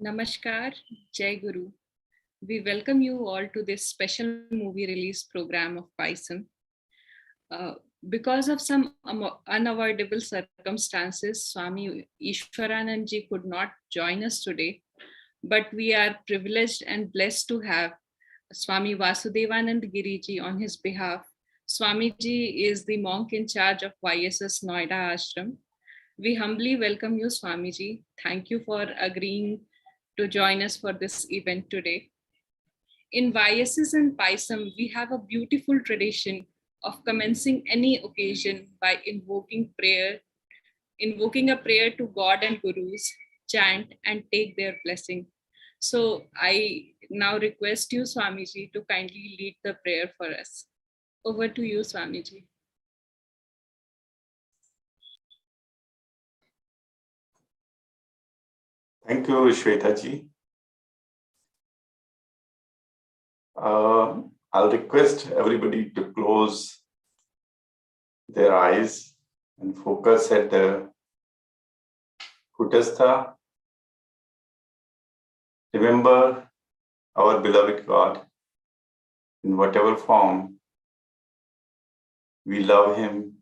Namaskar, Jai Guru. We welcome you all to this special movie release program of Bison. Uh, because of some unavoidable circumstances, Swami Ishwaranandji could not join us today, but we are privileged and blessed to have Swami Vasudevanand Giriji on his behalf. Swamiji is the monk in charge of YSS Noida Ashram. We humbly welcome you, Swamiji. Thank you for agreeing to join us for this event today. In YSS and Paisam, we have a beautiful tradition of commencing any occasion by invoking a prayer to God and Gurus, chant and take their blessing. So I now request you, Swamiji, to kindly lead the prayer for us. Over to you, Swamiji. Thank you, Shweta ji. I'll request everybody to close their eyes and focus at the Kutastha. Remember our beloved God in whatever form. We love Him.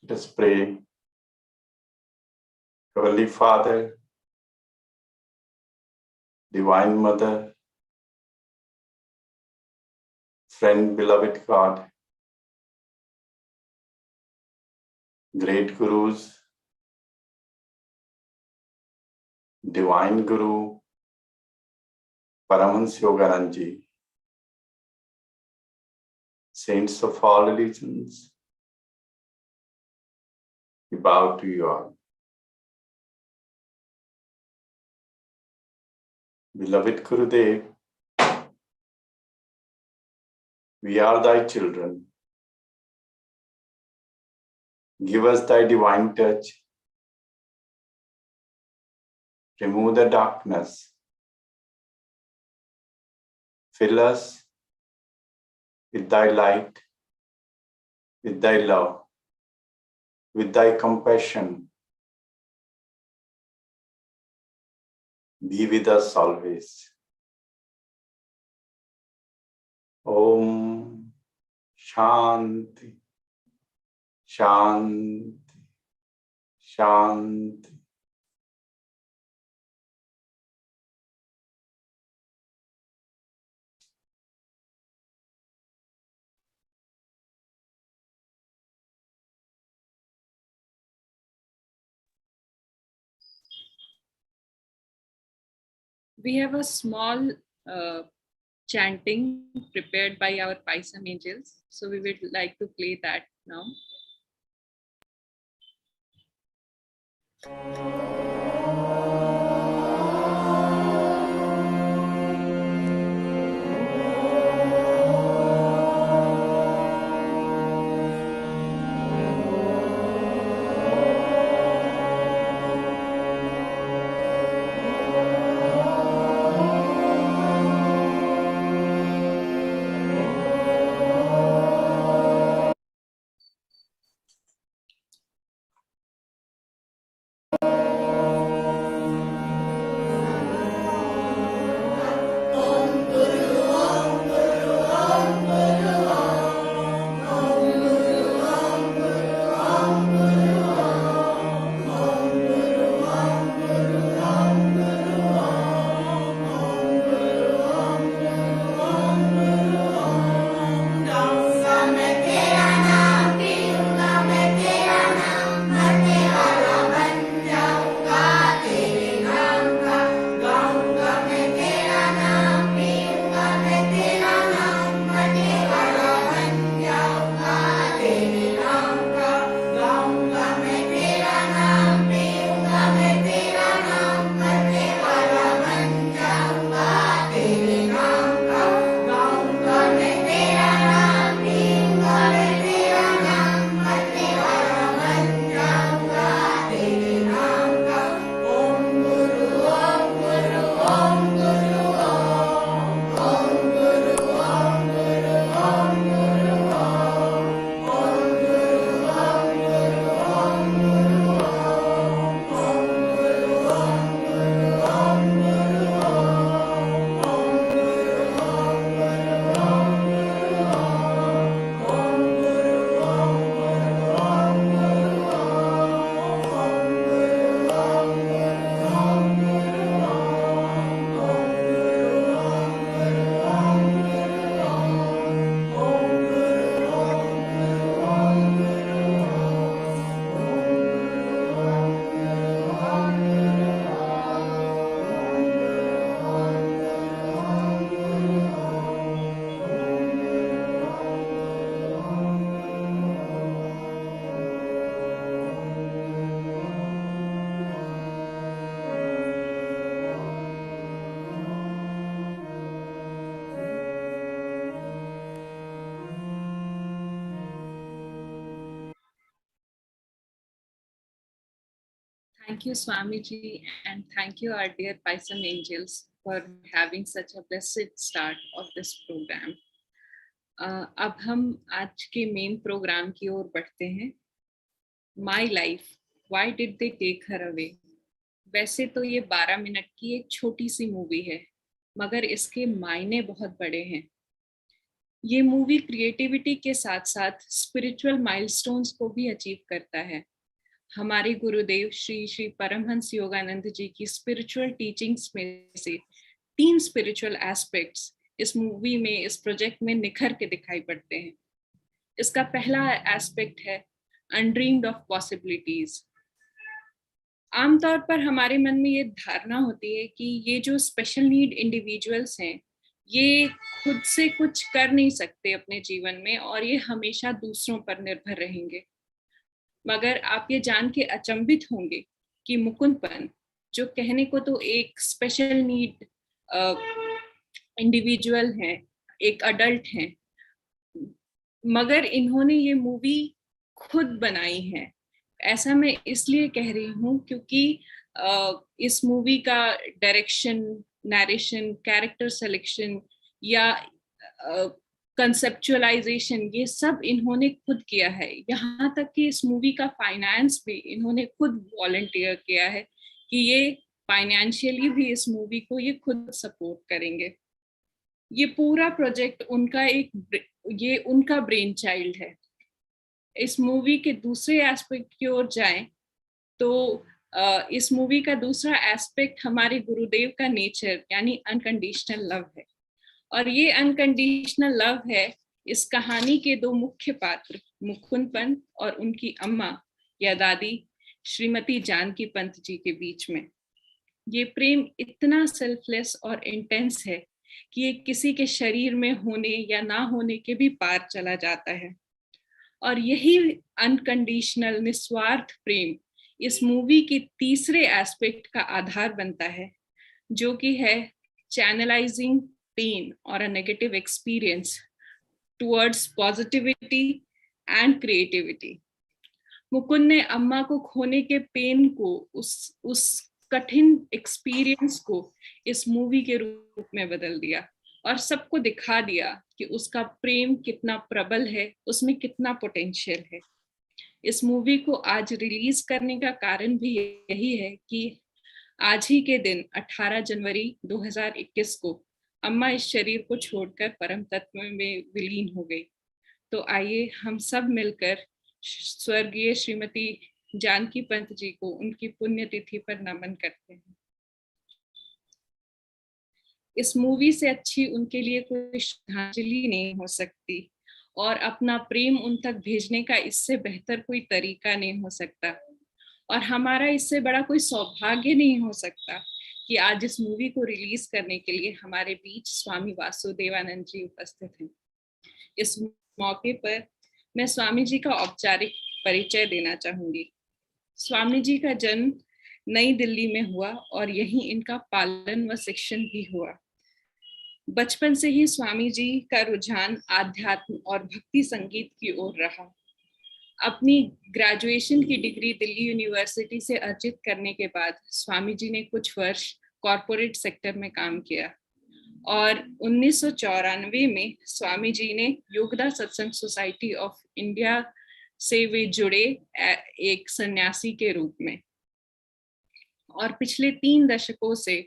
Let us pray. Heavenly Father, Divine Mother, friend, beloved God, great Gurus, Divine Guru, Paramahansa Yoganandji, saints of all religions, we bow to you all. Beloved Gurudev, we are thy children. Give us thy divine touch. Remove the darkness. Fill us with thy light, with thy love, with thy compassion. Be with us always. Om Shanti, Shanti, Shanti. We have a small chanting prepared by our Paisam angels. So we would like to play that now. Thank you, Swamiji, and thank you, our dear Python angels, for having such a blessed start of this program. अब हम आज के main program की ओर बढ़ते हैं. My life, why did they take her away. वैसे तो ये 12 मिनट की एक छोटी सी मूवी है, मगर इसके मायने बहुत बड़े हैं. ये मूवी क्रिएटिविटी के साथ साथ स्पिरिचुअल माइलस्टोन्स को भी अचीव करता है. हमारे गुरुदेव श्री श्री परमहंस योगानंद जी की स्पिरिचुअल टीचिंग्स में से 3 स्पिरिचुअल एस्पेक्ट्स इस मूवी में, इस प्रोजेक्ट में निखर के दिखाई पड़ते हैं. इसका पहला एस्पेक्ट है अनड्रीम्ड ऑफ पॉसिबिलिटीज. आमतौर पर हमारे मन में ये धारणा होती है कि ये जो स्पेशल नीड इंडिविजुअल्स हैं, ये खुद से कुछ कर नहीं सकते अपने जीवन में और ये हमेशा दूसरों पर निर्भर रहेंगे. मगर आप ये जान के अचंभित होंगे कि मुकुंदपन, जो कहने को तो एक स्पेशल नीड इंडिविजुअल हैं, एक अडल्ट हैं, मगर इन्होंने ये मूवी खुद बनाई है. ऐसा मैं इसलिए कह रही हूँ क्योंकि इस मूवी का डायरेक्शन, नरेशन, कैरेक्टर सिलेक्शन या कंसेप्चुअलाइजेशन, ये सब इन्होंने खुद किया है. यहाँ तक कि इस मूवी का फाइनेंस भी इन्होंने खुद वॉलंटियर किया है कि ये फाइनेंशियली भी इस मूवी को ये खुद सपोर्ट करेंगे. ये पूरा प्रोजेक्ट ये उनका ब्रेन चाइल्ड है. इस मूवी के दूसरे एस्पेक्ट की ओर जाएं तो इस मूवी का दूसरा एस्पेक्ट हमारे गुरुदेव का नेचर यानी अनकंडीशनल लव है. और ये अनकंडीशनल लव है इस कहानी के 2 मुख्य पात्र मुकुंदपन और उनकी अम्मा या दादी श्रीमती जानकी पंत जी के बीच में. ये प्रेम इतना सेल्फलेस और इंटेंस है कि ये किसी के शरीर में होने या ना होने के भी पार चला जाता है. और यही अनकंडीशनल निस्वार्थ प्रेम इस मूवी की तीसरे एस्पेक्ट का आधार बनता है, जो कि है चैनलाइजिंग पेन और a negative experience towards positivity and creativity. Mukund ने अम्मा को खोने के पेन को, उस कठिन एक्सपीरियंस को इस मूवी के रूप में बदल दिया और सबको दिखा दिया कि उसका प्रेम कितना प्रबल है, उसमें कितना पोटेंशियल है. इस मूवी को आज रिलीज करने का कारण भी यही है कि आज ही के दिन 18 जनवरी 2021 को अम्मा इस शरीर को छोड़कर परम तत्व में विलीन हो गई. तो आइए हम सब मिलकर स्वर्गीय श्रीमती जानकी पंत जी को उनकी पुण्यतिथि पर नमन करते हैं. इस मूवी से अच्छी उनके लिए कोई श्रद्धांजलि नहीं हो सकती और अपना प्रेम उन तक भेजने का इससे बेहतर कोई तरीका नहीं हो सकता. और हमारा इससे बड़ा कोई सौभाग्य नहीं हो सकता कि आज इस मूवी को रिलीज करने के लिए हमारे बीच स्वामी वासुदेवानंद जी उपस्थित हैं. इस मौके पर मैं स्वामी जी का औपचारिक परिचय देना चाहूंगी. स्वामी जी का जन्म नई दिल्ली में हुआ और यहीं इनका पालन व शिक्षण भी हुआ. बचपन से ही स्वामी जी का रुझान आध्यात्म और भक्ति संगीत की ओर रहा. अपनी ग्रेजुएशन की डिग्री दिल्ली यूनिवर्सिटी से अर्जित करने के बाद स्वामी जी ने कुछ वर्ष कॉरपोरेट सेक्टर में काम किया और 1994 में स्वामी जी ने योगदा सत्संग सोसाइटी ऑफ इंडिया से वे जुड़े एक सन्यासी के रूप में. और पिछले 3 दशकों से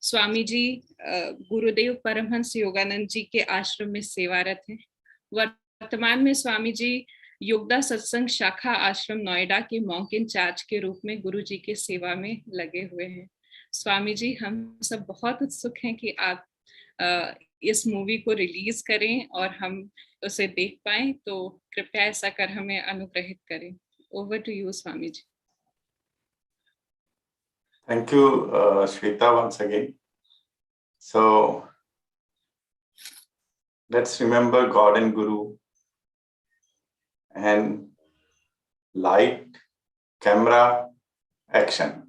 स्वामी जी गुरुदेव परमहंस योगानंद जी के आश्रम में सेवारत हैं. वर्तमान में स्वामी जी योगदा सत्संग शाखा आश्रम नोएडा के मॉन्क इंचार्ज के रूप में गुरु जी के सेवा में लगे हुए हैं. स्वामी जी, हम सब बहुत उत्सुक हैं कि आप इस मूवी को रिलीज करें और हम उसे देख पाएं, तो कृपया ऐसा कर हमें अनुग्रहित करें. Over to you Swami ji. Thank you, Shweta, once again. So let's remember God and Guru, and light, camera, action.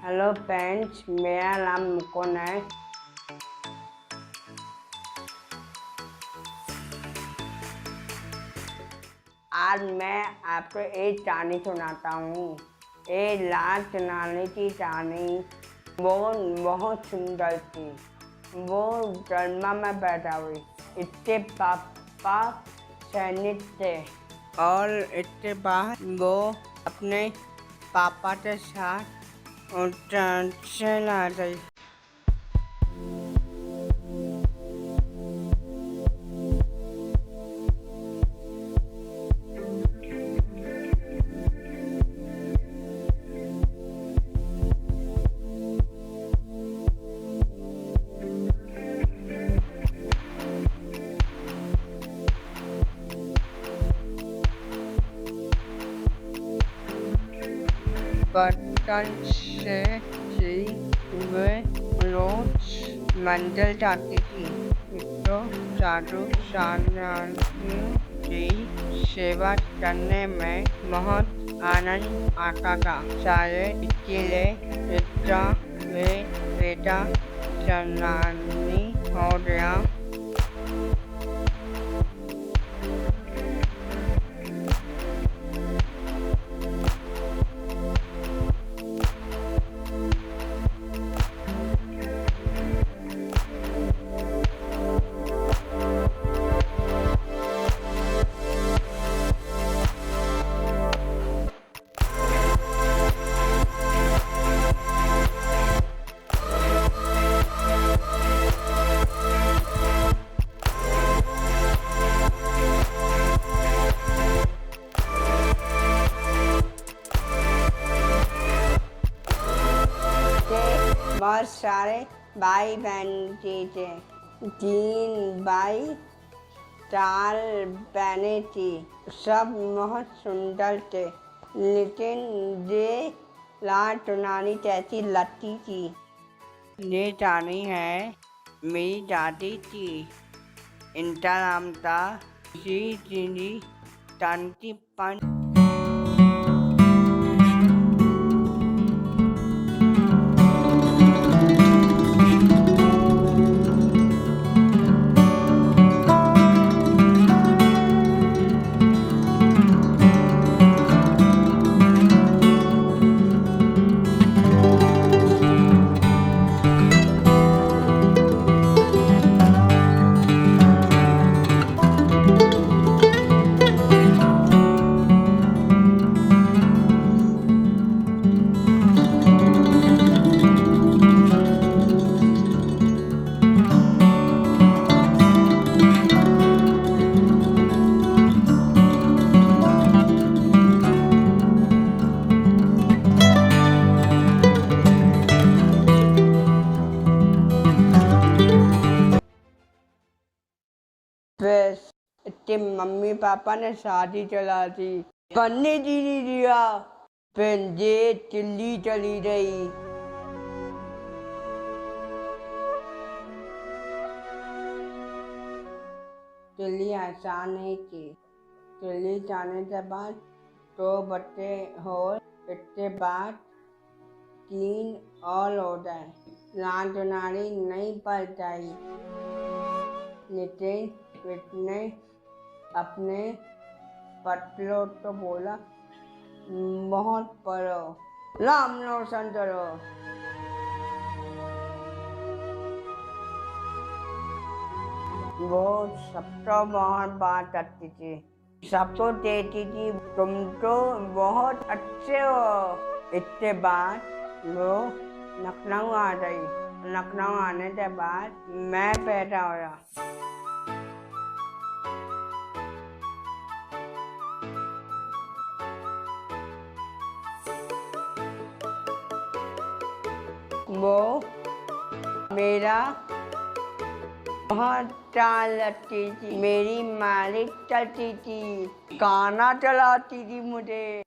Hello friends, मेरा नाम मुकुंद है। आज मैं आपको एक कहानी सुनाता हूँ। एक लाल चुनाने की कहानी। वो बहुत सुंदर थी। वो जन्मा में पैदा हुई। इसके पापा सैनिक थे और इसके बाद वो अपने पापा के साथ उत्तराखंड आ गई। बचपन से ही वे रोज मंदिर जाती थी। तो साधु संतों की सेवा करने में बहुत आनंद आता था। शायद इसलिए इसका वे बेटा चंदनी हो गया। बहुत सारे भाई बहन थे। 3 भाई 4 बहनें थी। सब बहुत सुंदर थे, लेकिन ये लाल चुनानी कैसी लगती थी। ये कहानी है मेरी दादी की। इनका नाम था श्री दीदी कांति पंत। फिर इसके मम्मी पापा ने शादी चला दी। करने जी नहीं दिया। फिर ये दिल्ली चली गई। दिल्ली आसान नहीं थी। दिल्ली जाने के बाद 2 बच्चे हो। इसके बाद 3 और हो गए। लाल चुनारी नहीं पड़ जाई, लेकिन उसने अपने पत्रों तो बोला, बहुत पढ़ो, नाम रोशन करो। वो सबको बहुत बात करती थी, सबको देती थी, तुम तो बहुत अच्छे हो। इसके बाद वो लखनऊ आ गई। लखनऊ आने के बाद मैं पैदा हुआ। वो मेरा बहुत चाल लगती थी। मेरी मालिक चलती थी, गाना चलाती थी मुझे।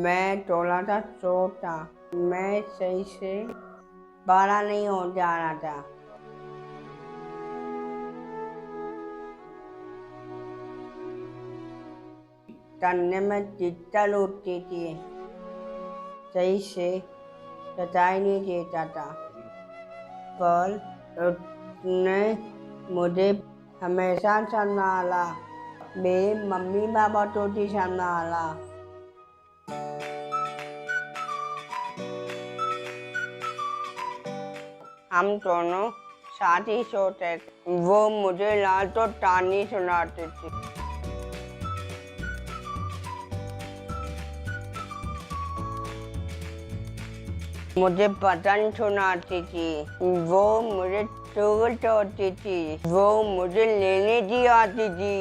मैं थोड़ा सा छोटा, मैं सही से बड़ा नहीं हो जा रहा था। तन्ने में चित्तल उठती थी, सही से सताई नहीं देता था, पर उसने मुझे हमेशा संभाला, मेरे मम्मी पापा तो भी संभाला। हम दोनों साथ ही सोते थे। वो मुझे लाल तो कहानी सुनाती थी। मुझे पतंग सुनाती थी, वो मुझे चुगल तोड़ती थी, वो मुझे लेने भी आती थी।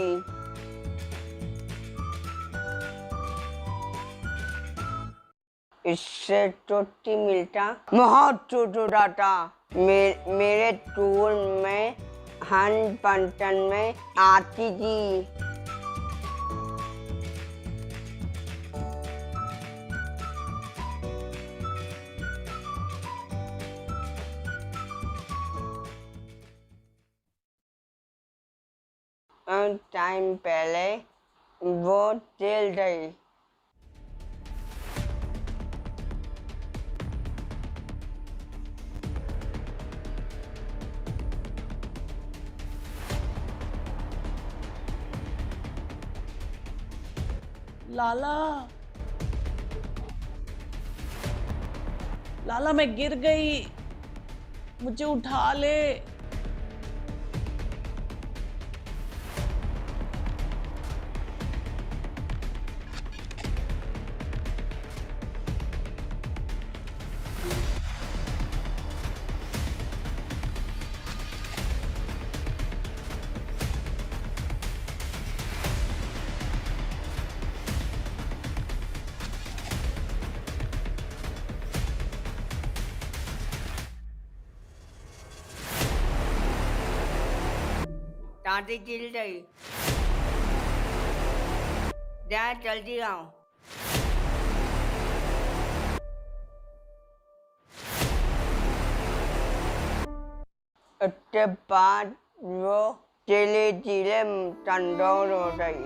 इससे छुट्टी मिलता बहुत छोटा था। मेरे स्कूल में हर फंक्शन में आती थी। टाइम पहले वो चल गई। लाला, लाला मैं गिर गई, मुझे उठा ले। दादी गिर गई। डैड जल्दी आओ। उसके बाद वो धीरे धीरे कमजोर हो गई।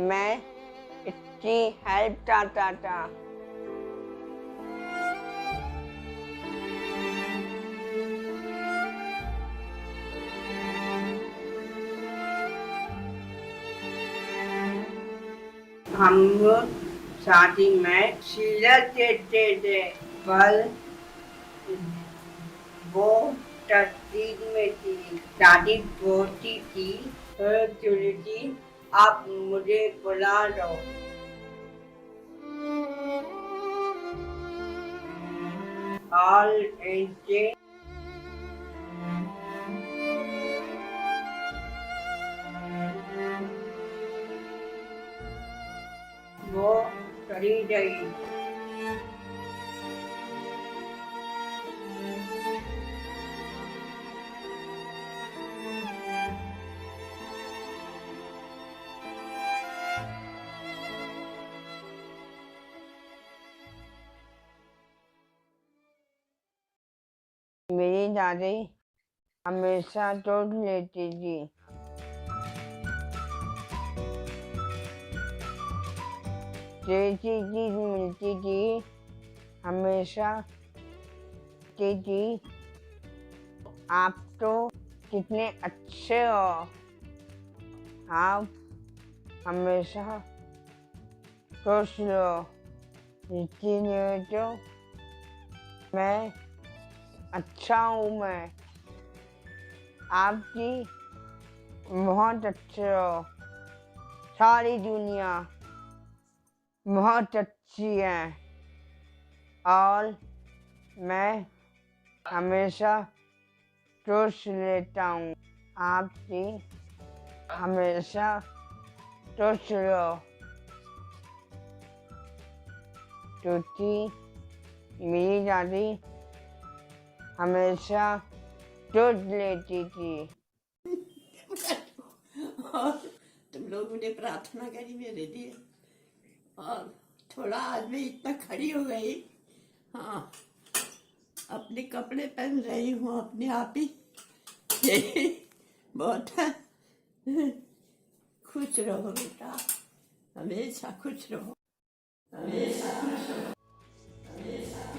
मैं इसकी हेल्प चाहता था। हम लोग शादी में सीरत देते थे, पर वो तस्वीर में थी। दादी बोलती थी, थी, आप मुझे बुला लो। और ऐसे वो चली गई। मेरी दादी हमेशा दूध लेती थी। जैसी चीज मिलती थी हमेशा कहती थी, आप तो कितने अच्छे हो, आप हमेशा खुश रहो। इसीलिए तो मैं अच्छा हूँ। मैं आपकी बहुत अच्छे हो। सारी दुनिया बहुत अच्छी है और मैं हमेशा खुश रहता हूँ। आप भी हमेशा खुश रहो, क्योंकि मेरी दादी हमेशा दूध लेती थी। और तुम लोगों ने प्रार्थना करी मेरे लिए, और थोड़ा आज मैं इतना खड़ी हो गई। हाँ, अपने कपड़े पहन रही हूँ अपने आप ही। यही बहुत है। खुश रहो बेटा, हमेशा खुश रहो, हमेशा खुश रहो, हमेशा खुश रहो।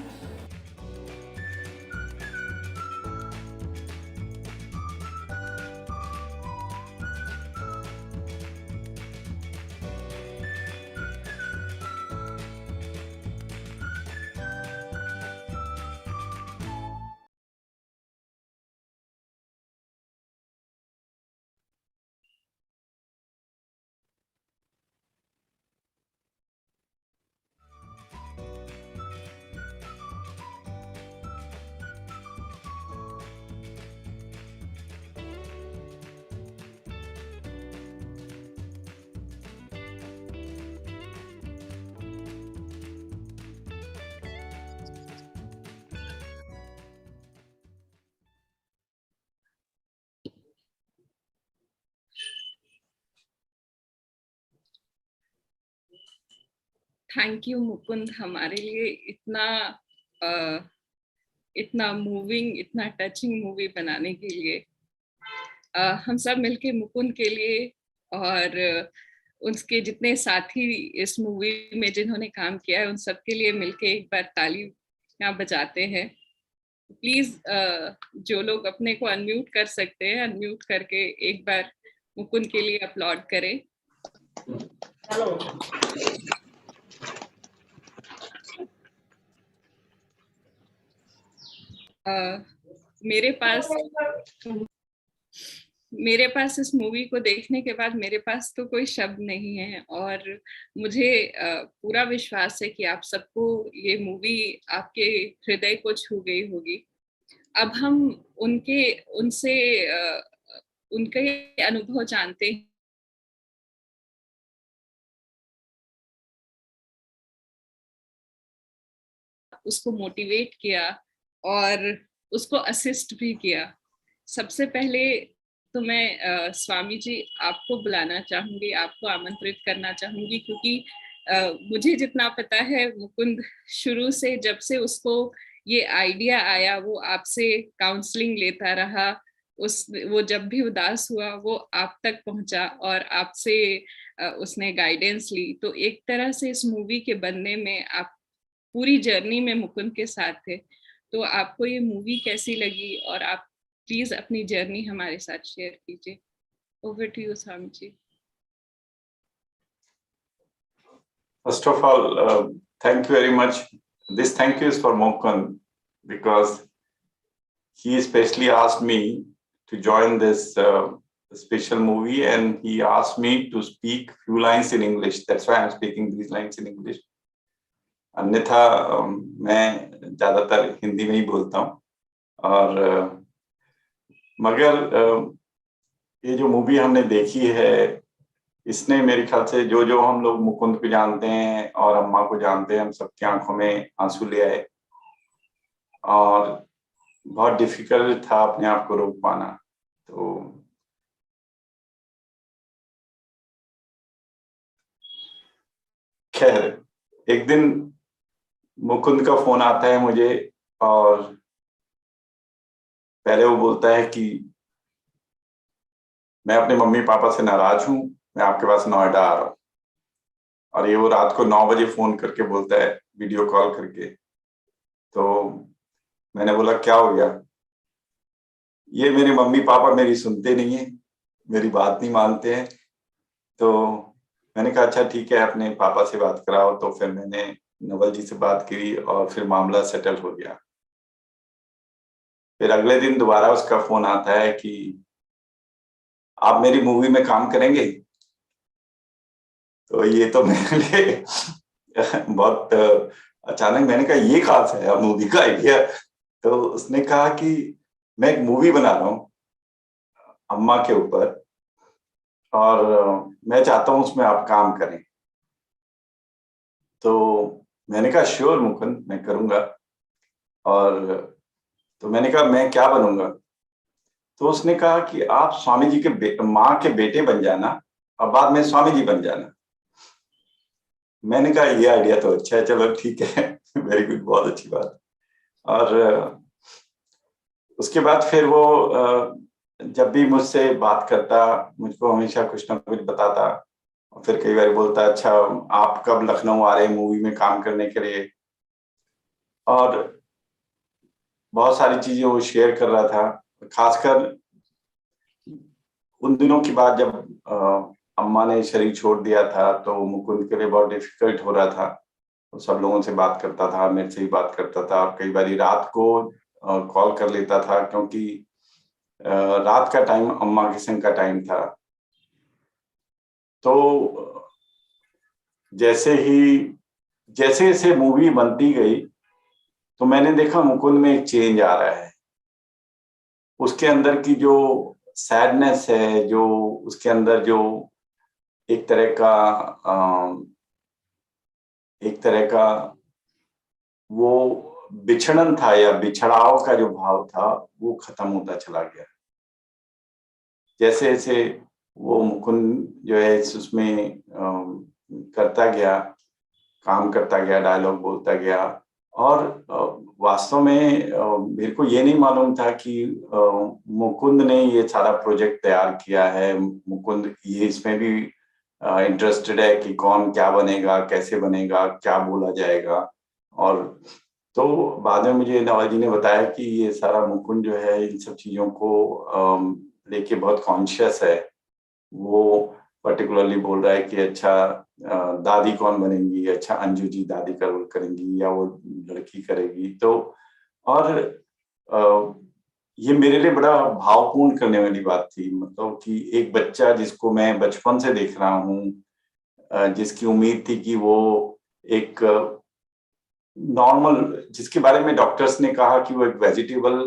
थैंक यू मुकुंद, हमारे लिए इतना मूविंग, इतना टचिंग मूवी बनाने के लिए। हम सब मिलके मुकुंद के लिए और उसके जितने साथी इस मूवी में जिन्होंने काम किया है उन सब के लिए मिलके एक बार ताली यहाँ बजाते हैं। प्लीज जो लोग अपने को अनम्यूट कर सकते हैं, अनम्यूट करके एक बार मुकुंद के लिए अपलॉड करें। मेरे पास इस मूवी को देखने के बाद मेरे पास तो कोई शब्द नहीं है और मुझे पूरा विश्वास है कि आप सबको ये मूवी आपके हृदय को छू गई होगी। अब हम उनके अनुभव जानते हैं। उसको मोटिवेट किया और उसको असिस्ट भी किया। सबसे पहले तो मैं स्वामी जी आपको बुलाना चाहूंगी, आपको आमंत्रित करना चाहूंगी, क्योंकि मुझे जितना पता है मुकुंद शुरू से जब से उसको ये आइडिया आया वो आपसे काउंसलिंग लेता रहा। वो जब भी उदास हुआ वो आप तक पहुंचा और आपसे उसने गाइडेंस ली। तो एक तरह से इस मूवी के बनने में आप पूरी जर्नी में मुकुंद के साथ थे। तो आपको ये मूवी कैसी लगी और आप प्लीज अपनी जर्नी हमारे साथ शेयर कीजिए। Over to you Swami ji. First of all, thank you very much. This thank you is for Mukund because he especially asked me to join this special movie and he asked me to speak few lines in English. That's why I'm speaking these lines in English. अन्यथा मैं ज्यादातर हिंदी में ही बोलता हूँ और मगर ये जो मूवी हमने देखी है इसने मेरे ख्याल से जो हम लोग मुकुंद को जानते हैं और अम्मा को जानते हैं हम सबकी आंखों में आंसू ले आए और बहुत डिफिकल्ट था अपने आप को रोक पाना। तो खैर एक दिन मुकुंद का फोन आता है मुझे और पहले वो बोलता है कि मैं अपने मम्मी पापा से नाराज हूं, मैं आपके पास नोएडा आ रहा हूं। और ये वो रात को 9 बजे फोन करके बोलता है, वीडियो कॉल करके। तो मैंने बोला क्या हो गया? ये मेरे मम्मी पापा मेरी सुनते नहीं है, मेरी बात नहीं मानते हैं। तो मैंने कहा अच्छा ठीक है, अपने पापा से बात कराओ। तो फिर मैंने नवल जी से बात की और फिर मामला सेटल हो गया। फिर अगले दिन दोबारा उसका फोन आता है कि आप मेरी मूवी में काम करेंगे। तो ये तो मेरे लिए बहुत अचानक, मैंने कहा ये कहाँ से आया मूवी का आइडिया? तो उसने कहा कि मैं एक मूवी बना रहा हूँ अम्मा के ऊपर और मैं चाहता हूँ उसमें आप काम करें। तो मैंने कहा श्योर मुकुंद, मैं करूंगा। और तो मैंने कहा मैं क्या बनूंगा? तो उसने कहा कि आप स्वामी जी के माँ के बेटे बन जाना और बाद में स्वामी जी बन जाना। मैंने कहा ये आइडिया तो अच्छा है, चलो ठीक है, वेरी गुड, बहुत अच्छी बात। और उसके बाद फिर वो जब भी मुझसे बात करता, मुझको हमेशा कुछ ना कुछ बताता। और फिर कई बार बोलता, अच्छा आप कब लखनऊ आ रहे हैं मूवी में काम करने के लिए। और बहुत सारी चीजें वो शेयर कर रहा था। खासकर उन दिनों की बात जब अम्मा ने शरीर छोड़ दिया था, तो मुकुंद के लिए बहुत डिफिकल्ट हो रहा था। वो सब लोगों से बात करता था, मेरे से ही बात करता था, और कई बार रात को कॉल कर लेता था, क्योंकि रात का टाइम अम्मा के संग का टाइम था। तो जैसे जैसे मूवी बनती गई, तो मैंने देखा मुकुंद में एक चेंज आ रहा है। उसके अंदर की जो सैडनेस है, जो उसके अंदर जो एक तरह का वो बिछड़न था, या बिछड़ाव का जो भाव था, वो खत्म होता चला गया। जैसे जैसे वो मुकुंद जो है उसमें करता गया, काम करता गया, डायलॉग बोलता गया। और वास्तव में मेरे को ये नहीं मालूम था कि मुकुंद ने ये सारा प्रोजेक्ट तैयार किया है। मुकुंद ये इसमें भी इंटरेस्टेड है कि कौन क्या बनेगा, कैसे बनेगा, क्या बोला जाएगा। और तो बाद में मुझे नवाजी ने बताया कि ये सारा मुकुंद जो है इन सब चीजों को लेके बहुत कॉन्शियस है। वो पर्टिकुलरली बोल रहा है कि अच्छा दादी कौन बनेंगी, अच्छा अंजू जी दादी का रोल करेंगी या वो लड़की करेगी। तो और ये मेरे लिए बड़ा भावपूर्ण करने वाली बात थी। मतलब कि एक बच्चा जिसको मैं बचपन से देख रहा हूँ, जिसकी उम्मीद थी कि वो एक नॉर्मल, जिसके बारे में डॉक्टर्स ने कहा कि वो एक वेजिटेबल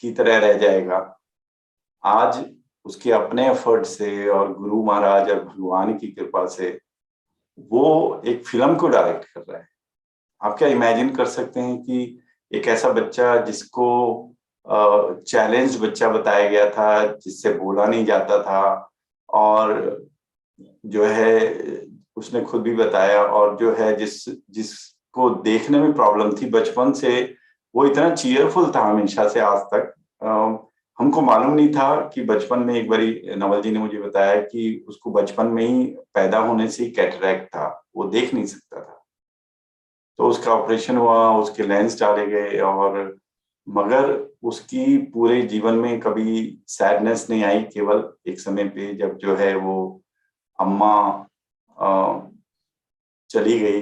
की तरह रह जाएगा, आज उसके अपने एफर्ट से और गुरु महाराज और भगवान की कृपा से वो एक फिल्म को डायरेक्ट कर रहा है। आप क्या इमेजिन कर सकते हैं कि एक ऐसा बच्चा जिसको चैलेंज बच्चा बताया गया था, जिससे बोला नहीं जाता था, और जो है उसने खुद भी बताया, और जो है जिसको देखने में प्रॉब्लम थी बचपन से, वो इतना चीयरफुल था हमेशा से आज तक। हमको मालूम नहीं था कि बचपन में, एक बारी नवल जी ने मुझे बताया कि उसको बचपन में ही पैदा होने से ही कैटरैक्ट था, वो देख नहीं सकता था। तो उसका ऑपरेशन हुआ, उसके लेंस डाले गए, और मगर उसकी पूरे जीवन में कभी सैडनेस नहीं आई। केवल एक समय पे जब जो है वो अम्मा चली गई,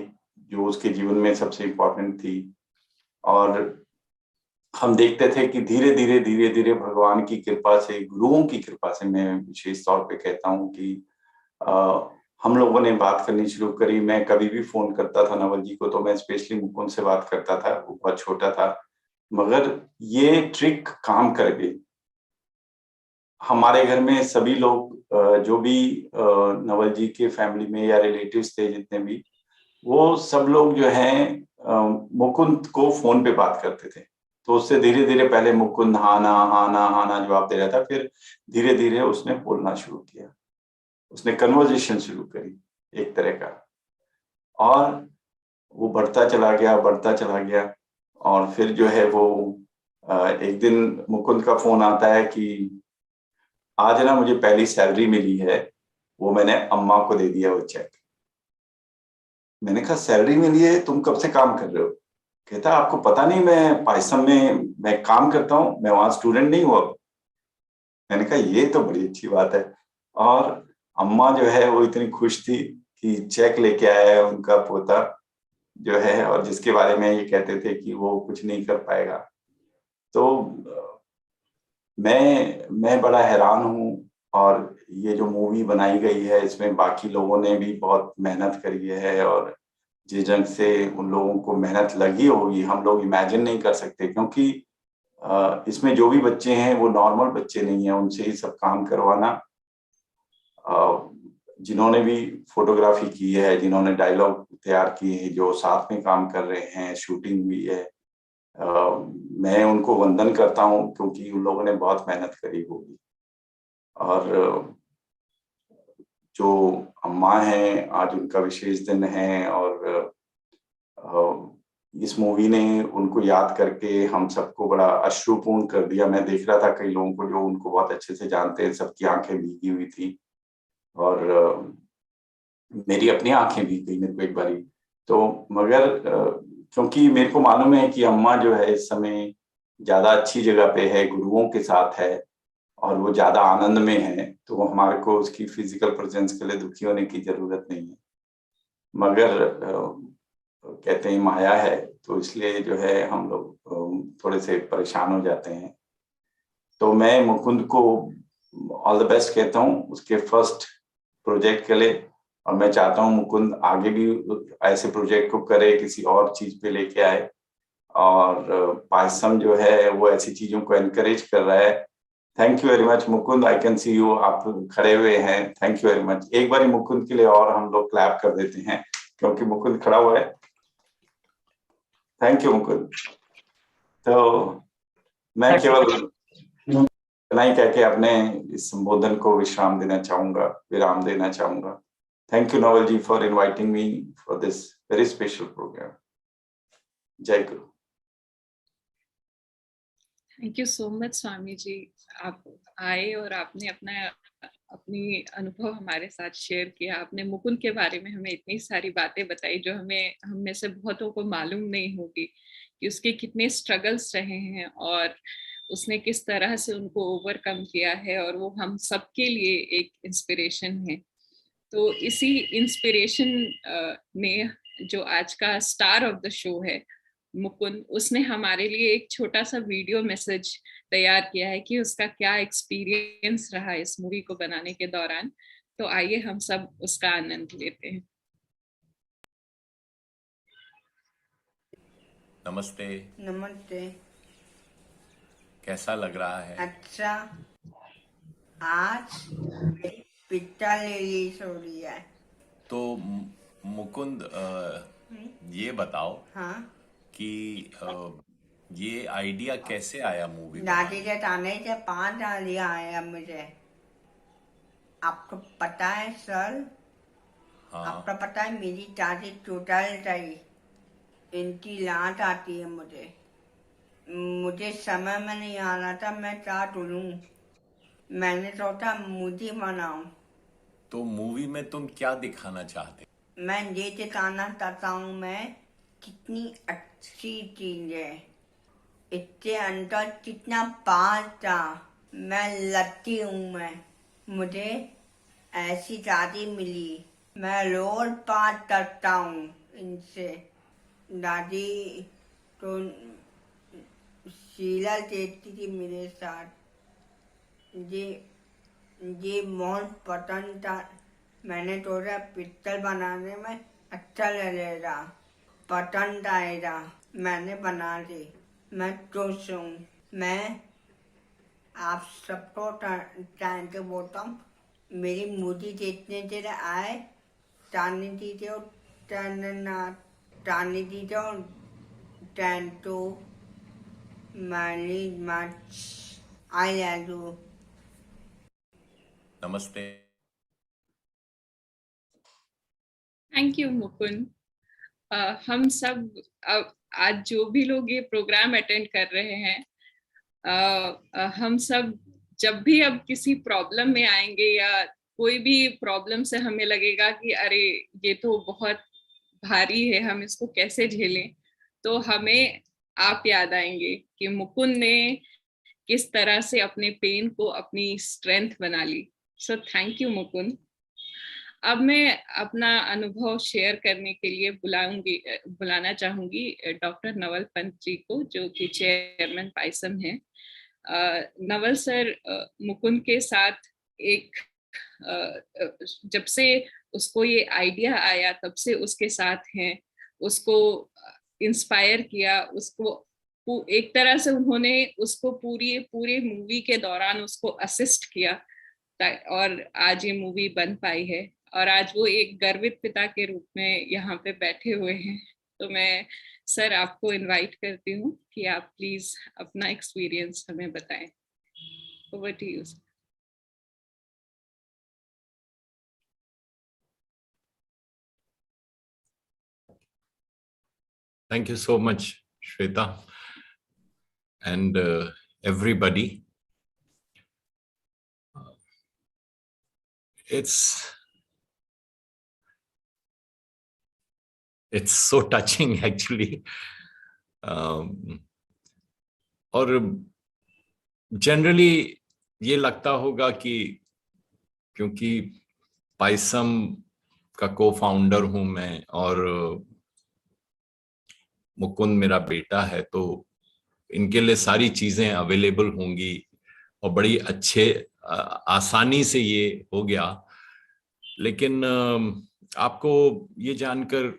जो उसके जीवन में सबसे इम्पोर्टेंट थी। और हम देखते थे कि धीरे धीरे धीरे धीरे भगवान की कृपा से, गुरुओं की कृपा से, मैं विशेष तौर पे कहता हूँ कि हम लोगों ने बात करनी शुरू करी। मैं कभी भी फोन करता था नवल जी को, तो मैं स्पेशली मुकुंद से बात करता था। वो बहुत छोटा था, मगर ये ट्रिक काम कर गई। हमारे घर में सभी लोग, जो भी नवल जी के फैमिली में या रिलेटिव्स थे जितने भी, वो सब लोग जो हैं मुकुंद को फोन पे बात करते थे। तो उससे धीरे धीरे पहले मुकुंद हाँ ना हाँ ना हाँ ना जवाब दे रहा था, फिर धीरे धीरे उसने बोलना शुरू किया, उसने कन्वर्जेशन शुरू करी एक तरह का। और वो बढ़ता चला गया, बढ़ता चला गया। और फिर जो है वो एक दिन मुकुंद का फोन आता है कि आज ना मुझे पहली सैलरी मिली है, वो मैंने अम्मा को दे दिया वो चेक। मैंने कहा सैलरी मिली है, तुम कब से काम कर रहे हो? कहता आपको पता नहीं मैं पायसम में मैं काम करता हूँ, मैं वहां स्टूडेंट नहीं हुआ। मैंने कहा ये तो बड़ी अच्छी बात है। और अम्मा जो है वो इतनी खुश थी कि चेक लेके आया है उनका पोता जो है, और जिसके बारे में ये कहते थे कि वो कुछ नहीं कर पाएगा। तो मैं बड़ा हैरान हूँ। और ये जो मूवी बनाई गई है, इसमें बाकी लोगों ने भी बहुत मेहनत करी है, और जिस ढंग से उन लोगों को मेहनत लगी होगी हम लोग इमेजिन नहीं कर सकते। क्योंकि इसमें जो भी बच्चे हैं वो नॉर्मल बच्चे नहीं है, उनसे ही सब काम करवाना। जिन्होंने भी फोटोग्राफी की है, जिन्होंने डायलॉग तैयार किए हैं, जो साथ में काम कर रहे हैं, शूटिंग हुई है, मैं उनको वंदन करता हूँ, क्योंकि उन लोगों ने बहुत मेहनत करी होगी। और जो अम्मा हैं, आज उनका विशेष दिन है, और इस मूवी ने उनको याद करके हम सबको बड़ा अश्रुपूर्ण कर दिया। मैं देख रहा था कई लोगों को जो उनको बहुत अच्छे से जानते हैं, सबकी आंखें भीगी हुई थी और मेरी अपनी आंखें भीग गई मेरे को एक बारी तो। मगर क्योंकि मेरे को मालूम है कि अम्मा जो है इस समय ज्यादा अच्छी जगह पे है, गुरुओं के साथ है और वो ज्यादा आनंद में है, तो हमारे को उसकी फिजिकल प्रेजेंस के लिए दुखी होने की जरूरत नहीं है। मगर कहते हैं माया है, तो इसलिए जो है हम लोग थोड़े से परेशान हो जाते हैं। तो मैं मुकुंद को ऑल द बेस्ट कहता हूँ उसके फर्स्ट प्रोजेक्ट के लिए, और मैं चाहता हूँ मुकुंद आगे भी ऐसे प्रोजेक्ट को करे, किसी और चीज पे लेके आए। और पायसम जो है वो ऐसी चीजों को एनकरेज कर रहा है। Thank you very much Mukund, I can see you, आप खड़े हुए हैं, थैंक यू वेरी मच। एक बार मुकुंद के लिए और हम लोग क्लैप कर देते हैं क्योंकि मुकुंद खड़ा हुआ है। Thank you Mukund. तो मैं केवल इतना ही कह के अपने इस संबोधन को विश्राम देना चाहूंगा, विराम देना चाहूंगा। Thank you Naval ji for inviting me for this very special programme. जय गुरु। Thank you so much Swami ji, आप आए और आपने अपनी अनुभव हमारे साथ शेयर किया। आपने मुकुंद के बारे में हमें इतनी सारी बातें बताई जो हम में से बहुतों को मालूम नहीं होगी कि उसके कितने स्ट्रगल्स रहे हैं और उसने किस तरह से उनको ओवरकम किया है, और वो हम सबके लिए एक इंस्पिरेशन है। तो इसी इंस्पिरेशन ने जो आज का स्टार ऑफ द शो है मुकुंद, उसने हमारे लिए एक छोटा सा वीडियो मैसेज तैयार किया है कि उसका क्या एक्सपीरियंस रहा इस मूवी को बनाने के दौरान। तो आइए हम सब उसका आनंद लेते हैं। नमस्ते। नमस्ते। कैसा लग रहा है? अच्छा, आज मेरी पिक्चर रिलीज हो रही है। तो मुकुंद ये बताओ हाँ, कि ये आइडिया कैसे आया मूवी दादी बनाने? के ताने से 5 आइडिया आया मुझे। आपको पता है सर, हाँ, आपको पता है मेरी दादी टोटल गई, इनकी लात आती है मुझे। मुझे समझ में नहीं आ रहा था मैं क्या करूं। मैंने सोचा मूवी बनाऊं। तो मूवी में तुम क्या दिखाना चाहते? मैं ये दिखाना चाहता हूँ मैं कितनी अच्छी चीज है, इसके अंदर कितना पार था। मैं लकी हूँ, मैं मुझे ऐसी दादी मिली। मैं रोज बात करता हूँ इनसे। दादी तो शीला देखती थी मेरे साथ। ये बहुत पसंद था। मैंने सोचा पिक्चर बनाने में अच्छा लगेगा, पसंद आएगा। मैंने बना ली। मैं खुश हूँ। मैं आप सबको थैंक यू बोलता हूँ। मेरी मूवी देखने के लिए आए, टानी दीजिए और टानी दीजिए और thank you very much. I love you. नमस्ते। Thank you Mukund. हम सब आज जो भी लोग ये प्रोग्राम अटेंड कर रहे हैं, हम सब जब भी अब किसी प्रॉब्लम में आएंगे या कोई भी प्रॉब्लम से हमें लगेगा कि अरे ये तो बहुत भारी है, हम इसको कैसे झेलें, तो हमें आप याद आएंगे कि मुकुंद ने किस तरह से अपने पेन को अपनी स्ट्रेंथ बना ली। So thank you Mukund. अब मैं अपना अनुभव शेयर करने के लिए बुलाना चाहूंगी डॉक्टर नवल पंत जी को, जो कि चेयरमैन पायसम है। नवल सर मुकुंद के साथ एक जब से उसको ये आइडिया आया तब से उसके साथ हैं, उसको इंस्पायर किया, उसको एक तरह से उन्होंने उसको पूरे मूवी के दौरान उसको असिस्ट किया, और आज ये मूवी बन पाई है और आज वो एक गर्वित पिता के रूप में यहाँ पे बैठे हुए हैं। तो मैं सर आपको इनवाइट करती हूँ कि आप प्लीज अपना एक्सपीरियंस हमें बताएं। Over to you sir. Thank you so much, Shweta, and everybody. It's so touching actually. और जनरली ये लगता होगा कि क्योंकि पाइसम का को फाउंडर हूं मैं और मुकुंद मेरा बेटा है, तो इनके लिए सारी चीजें अवेलेबल होंगी और बड़ी अच्छे आसानी से ये हो गया। लेकिन आपको ये जानकर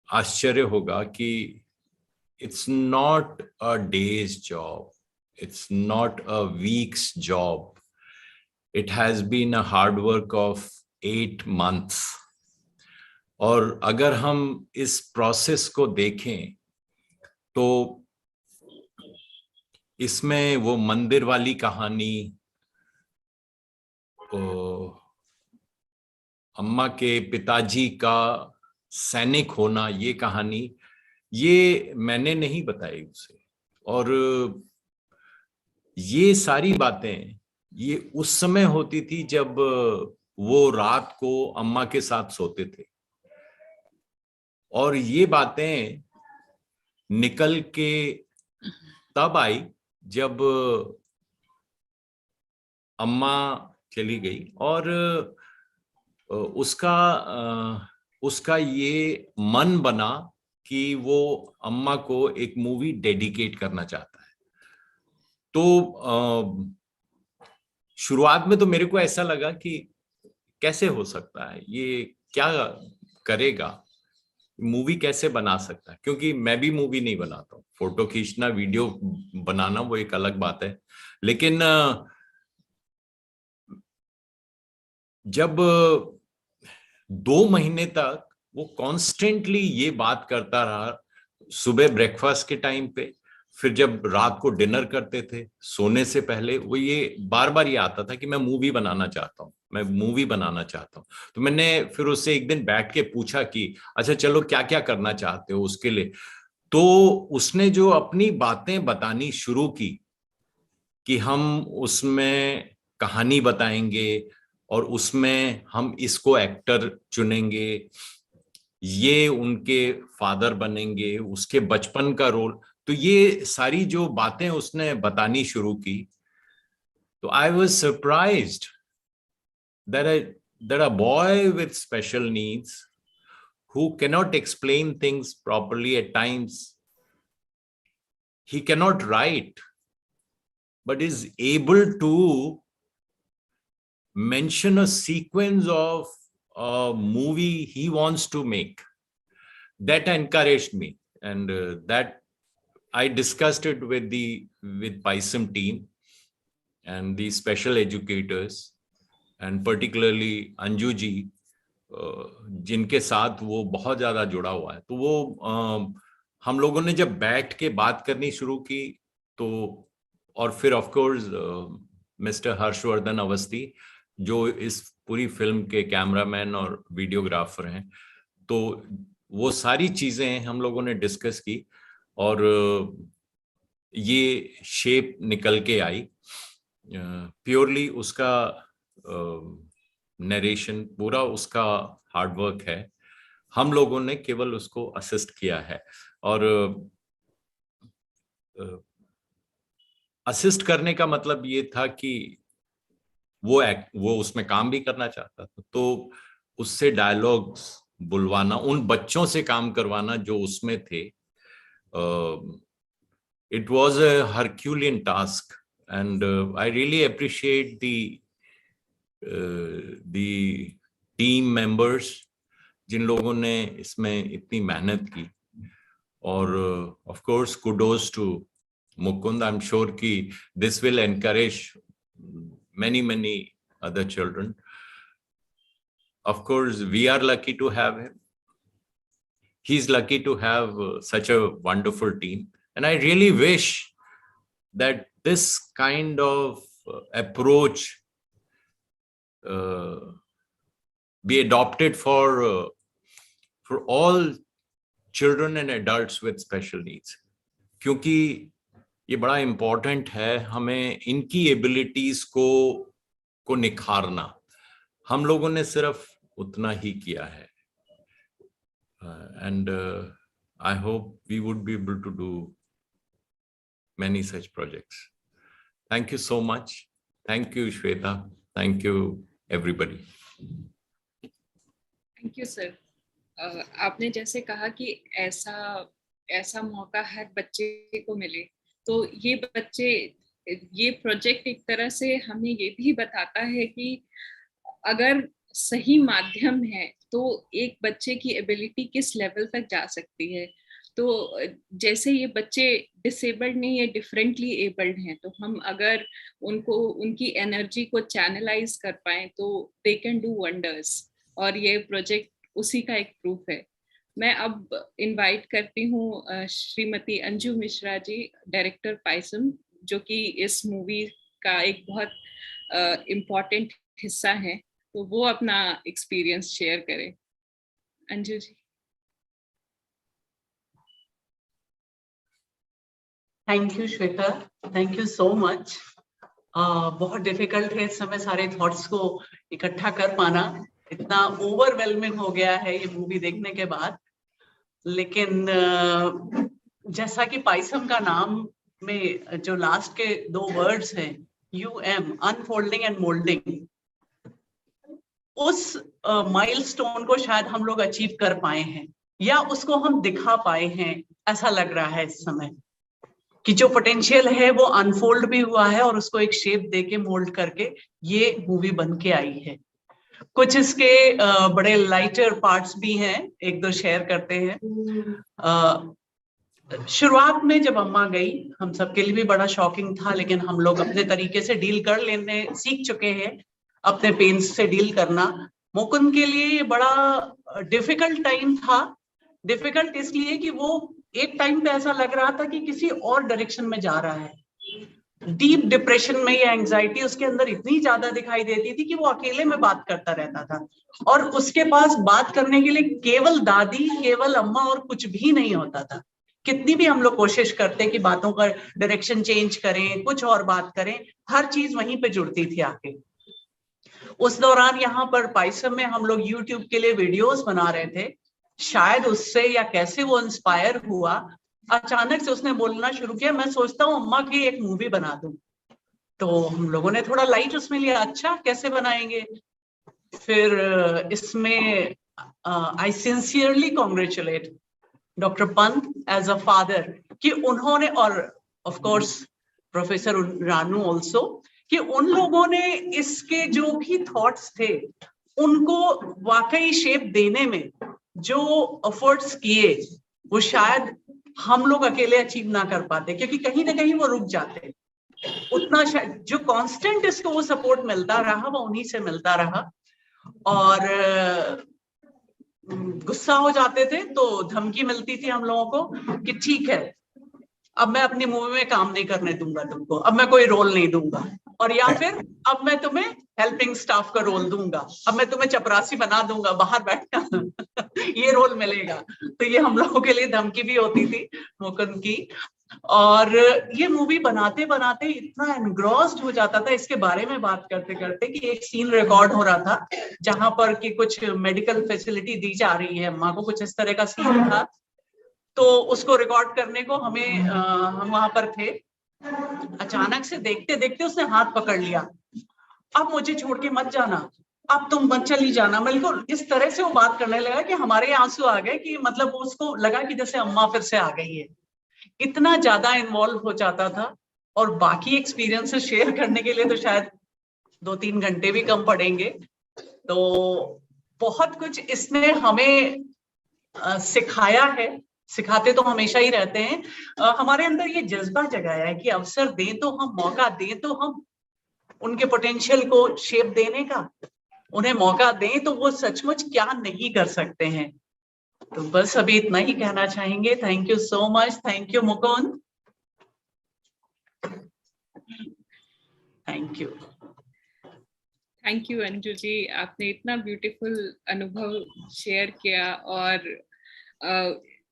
आश्चर्य होगा कि it's not a day's job, it's not a week's job, it has been a hard work of 8 months। और अगर हम इस प्रोसेस को देखें तो इसमें वो मंदिर वाली कहानी, अम्मा के पिताजी का सैनिक होना, ये कहानी ये मैंने नहीं बताई उसे। और ये सारी बातें ये उस समय होती थी जब वो रात को अम्मा के साथ सोते थे, और ये बातें निकल के तब आई जब अम्मा चली गई। और उसका ये मन बना कि वो अम्मा को एक मूवी डेडिकेट करना चाहता है। तो शुरुआत में तो मेरे को ऐसा लगा कि कैसे हो सकता है, ये क्या करेगा, मूवी कैसे बना सकता है, क्योंकि मैं भी मूवी नहीं बनाता हूँ। फोटो खींचना, वीडियो बनाना वो एक अलग बात है। लेकिन जब 2 महीने तक वो कॉन्स्टेंटली ये बात करता रहा, सुबह ब्रेकफास्ट के टाइम पे, फिर जब रात को डिनर करते थे सोने से पहले, वो ये बार बार ये आता था कि मैं मूवी बनाना चाहता हूँ, मैं मूवी बनाना चाहता हूँ। तो मैंने फिर उससे एक दिन बैठ के पूछा कि अच्छा चलो क्या क्या करना चाहते हो उसके लिए। तो उसने जो अपनी बातें बतानी शुरू की कि हम उसमें कहानी बताएंगे और उसमें हम इसको एक्टर चुनेंगे, ये उनके फादर बनेंगे, उसके बचपन का रोल, तो ये सारी जो बातें उसने बतानी शुरू की, तो I was surprised that a boy with special needs who cannot explain things properly at times, he cannot write, but is able to mention a sequence of a movie he wants to make. That encouraged me, and that I discussed it with Paisam team and the special educators, and particularly Anju ji, जिनके साथ वो बहुत ज्यादा जुड़ा हुआ है। तो वो हम लोगों ने जब बैठ के बात करनी शुरू की, तो और फिर of course mister Harshvardhan Awasthi जो इस पूरी फिल्म के कैमरामैन और वीडियोग्राफर हैं, तो वो सारी चीजें हम लोगों ने डिस्कस की और ये शेप निकल के आई। प्योरली उसका नरेशन पूरा उसका हार्डवर्क है, हम लोगों ने केवल उसको असिस्ट किया है। और असिस्ट करने का मतलब ये था कि वो उसमें काम भी करना चाहता था, तो उससे डायलॉग्स बुलवाना, उन बच्चों से काम करवाना जो उसमें थे, it was a Herculean task, and I really appreciate the team members जिन लोगों ने इसमें इतनी मेहनत की। और of course kudos to Mukund, I'm sure कि this will encourage many other children. Of course we are lucky to have him, he's lucky to have such a wonderful team, and I really wish that this kind of approach be adopted for all children and adults with special needs, क्योंकि ये बड़ा important है हमें इनकी abilities को निखारना। हम लोगों ने सिर्फ उतना ही किया है, and I hope we would be able to do many such projects. Thank you so much. Thank you, Shweta. Thank you, everybody. Thank you sir. आपने जैसे कहा कि ऐसा मौका हर बच्चे को मिले, तो ये प्रोजेक्ट एक तरह से हमें ये भी बताता है कि अगर सही माध्यम है तो एक बच्चे की एबिलिटी किस लेवल तक जा सकती है। तो जैसे ये बच्चे डिसेबल्ड नहीं है, डिफरेंटली एबल्ड हैं, तो हम अगर उनकी एनर्जी को चैनलाइज कर पाए तो दे कैन डू वंडर्स, और ये प्रोजेक्ट उसी का एक प्रूफ है। मैं अब इनवाइट करती हूँ श्रीमती अंजू मिश्रा जी, डायरेक्टर पायसम, जो कि इस मूवी का एक बहुत इम्पोर्टेंट हिस्सा है, तो वो अपना एक्सपीरियंस शेयर करें। Anju ji. Thank you Shweta, thank you so much. बहुत डिफिकल्ट है इस समय सारे थॉट्स को इकट्ठा कर पाना, इतना ओवरवेलमिंग हो गया है ये मूवी देखने के बाद। लेकिन जैसा कि पायसम का नाम में जो लास्ट के 2 वर्ड्स हैं UM, अनफोल्डिंग एंड मोल्डिंग, उस माइलस्टोन को शायद हम लोग अचीव कर पाए हैं, या उसको हम दिखा पाए हैं। ऐसा लग रहा है इस समय कि जो पोटेंशियल है वो अनफोल्ड भी हुआ है और उसको एक शेप देके मोल्ड करके ये मूवी बन के आई है। कुछ इसके बड़े लाइटर पार्ट्स भी हैं, 1-2 शेयर करते हैं। शुरुआत में जब अम्मा गई, हम सबके लिए भी बड़ा शॉकिंग था, लेकिन हम लोग अपने तरीके से डील कर लेने सीख चुके हैं, अपने पेन्स से डील करना। मुकुंद के लिए ये बड़ा डिफिकल्ट टाइम था। डिफिकल्ट इसलिए कि वो एक टाइम पे ऐसा लग रहा था कि किसी और डायरेक्शन में जा रहा है, डीप डिप्रेशन में। या एंजाइटी उसके अंदर इतनी ज्यादा दिखाई देती थी कि वो अकेले में बात करता रहता था, और उसके पास बात करने के लिए केवल दादी, केवल अम्मा और कुछ भी नहीं होता था। कितनी भी हम लोग कोशिश करते कि बातों का डायरेक्शन चेंज करें, कुछ और बात करें, हर चीज वहीं पे जुड़ती थी आके। उस दौरान यहाँ पर पायसम में हम लोग यूट्यूब के लिए वीडियोस बना रहे थे। शायद उससे या कैसे वो इंस्पायर हुआ, अचानक से उसने बोलना शुरू किया, मैं सोचता हूँ अम्मा की एक मूवी बना दूं। तो हम लोगों ने थोड़ा लाइट उसमें लिया, अच्छा कैसे बनाएंगे। फिर इसमें I sincerely congratulate doctor Pant as a father कि उन्होंने, और of course professor Ranu also, कि उन लोगों ने इसके जो भी थॉट्स थे उनको वाकई शेप देने में जो एफर्ट्स किए वो शायद हम लोग अकेले अचीव ना कर पाते, क्योंकि कहीं ना कहीं वो रुक जाते। उतना जो कांस्टेंट इसको वो सपोर्ट मिलता रहा वो उन्हीं से मिलता रहा। और गुस्सा हो जाते थे तो धमकी मिलती थी हम लोगों को कि ठीक है, अब मैं अपनी मूवी में काम नहीं करने दूंगा तुमको, अब मैं कोई रोल नहीं दूंगा, और या फिर अब मैं तुम्हें हेल्पिंग स्टाफ का रोल दूंगा, अब मैं तुम्हें चपरासी बना दूंगा, बाहर बैठना ये रोल मिलेगा। तो ये हम लोगों के लिए धमकी भी होती थी मुकुंद की। और ये मूवी बनाते बनाते इतना एनग्रॉस्ड हो जाता था इसके बारे में बात करते करते कि एक सीन रिकॉर्ड हो रहा था जहां पर कि कुछ मेडिकल फैसिलिटी दी जा रही है अम्मा को, कुछ इस तरह का सीन था। तो उसको रिकॉर्ड करने को हम वहां पर थे। अचानक से देखते देखते उसने हाथ पकड़ लिया, अब मुझे छोड़ के मत जाना, अब तुम मत चली जाना। बिल्कुल इस तरह से वो बात करने लगा कि हमारे आंसू आ गए, कि मतलब उसको लगा कि जैसे अम्मा फिर से आ गई है। इतना ज्यादा इन्वॉल्व हो जाता था। और बाकी एक्सपीरियंसेस शेयर करने के लिए तो शायद 2-3 घंटे भी कम पड़ेंगे। तो बहुत कुछ इसने हमें सिखाया है, सिखाते तो हमेशा ही रहते हैं। हमारे अंदर ये जज्बा जगाया है कि अवसर दें तो हम, मौका दें तो हम उनके पोटेंशियल को शेप देने का, उन्हें मौका दें तो वो सचमुच क्या नहीं कर सकते हैं। तो बस अभी इतना ही कहना चाहेंगे। Thank you so much. Thank you Mukund. Thank you. Thank you Anju ji, आपने इतना ब्यूटीफुल अनुभव शेयर किया। और